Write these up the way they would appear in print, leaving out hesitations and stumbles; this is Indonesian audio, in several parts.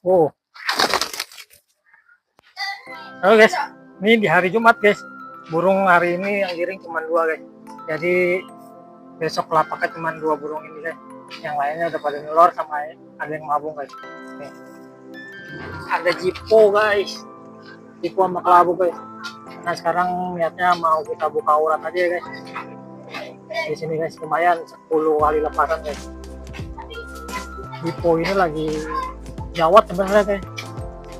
Oh, halo guys, ini di hari Jumat guys. Burung hari ini yang giring cuma 2 guys. Jadi besok kelapaknya cuma 2 burung ini guys. Yang lainnya udah pada nelor sama ada yang mabung guys. Nih. Ada jipo guys, jipo sama kelabu guys. Nah sekarang niatnya mau kita buka urat aja ya guys. Di sini guys lumayan 10 kali lepasan guys. Jipo ini lagi jawat sebenarnya guys.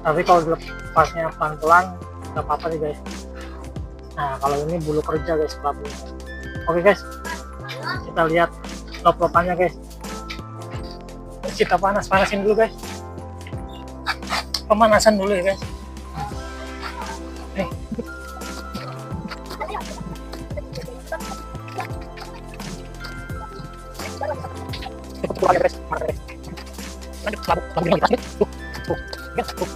Tapi kalau dilepasnya pelan-pelan nggak apa-apa nih guys. Nah kalau ini bulu kerja guys kelabu. Oke guys, kita lihat lop-lopannya guys. Kita panasin dulu guys. Pemanasan dulu ya guys. Nih. Cukup keluar ya guys. Mana guys? Lanjut kelabu lagi. Tuh, guys, tuh.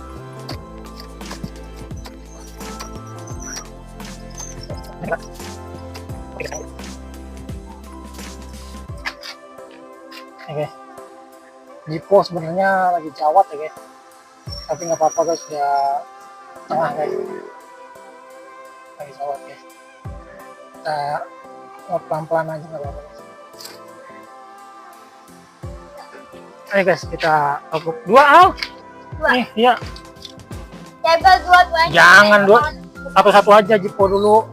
Oke, jipo sebenarnya lagi jawat ya guys, tapi nggak apa-apa guys, udah tengah guys, lagi jawat guys. Kita pelan-pelan aja nggak apa-apa guys. Ayo guys, kita tabuk 2 al. Nih, iya. Coba dua-duanya. Jangan dua, satu-satu aja jipo dulu.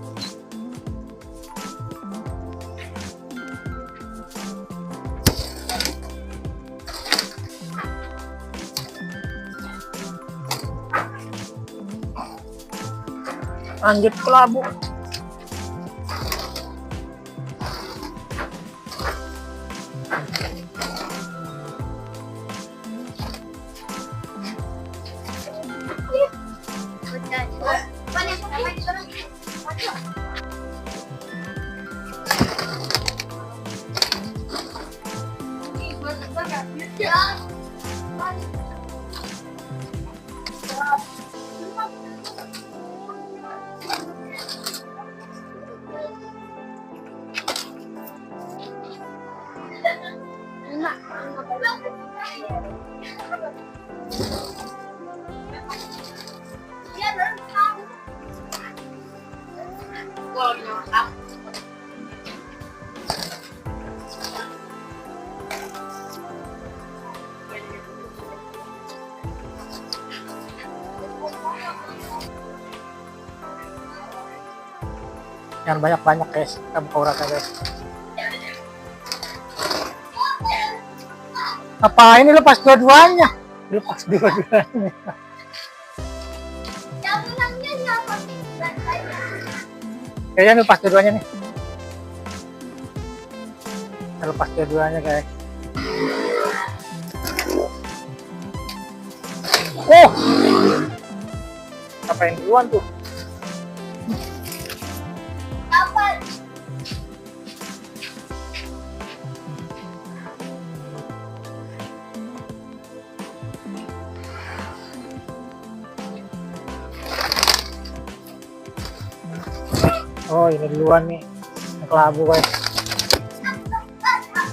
Lanjut kelabu. Jangan banyak-banyak guys, kita buka uratnya guys. Apa ini lepas dua-duanya? Lepas dua-duanya. Kayaknya lepas dua-duanya nih. Kita lepas dua-duanya guys. Oh, apa yang duluan tuh? Oh ini duluan nih, yang kelabu guys.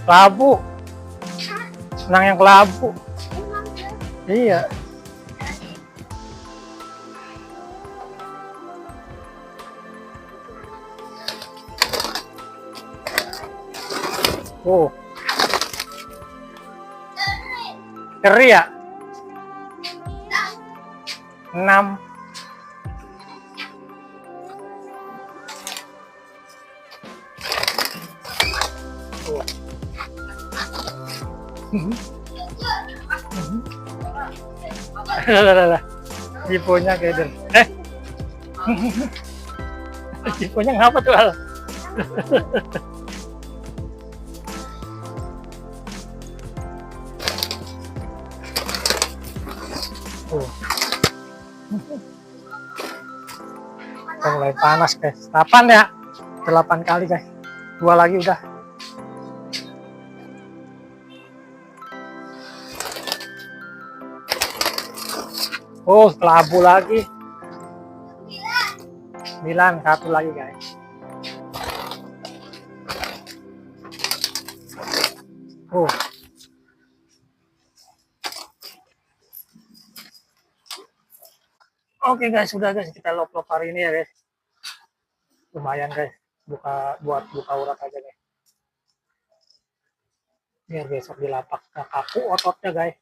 Kelabu, senang yang kelabu. Iya. Oh, keri ya? 6. Jiponya keder. Jiponya ngapa tuh Al? Udah mulai panas guys. 8 ya? 8 kali guys. 2 lagi udah. Oh, kelabu lagi. 9, 1 lagi guys. Oh. Oke guys, sudah guys, kita lop-lop hari ini ya guys. Lumayan guys, buat buka urat aja guys. Biar besok di lapak nggak kaku ototnya guys.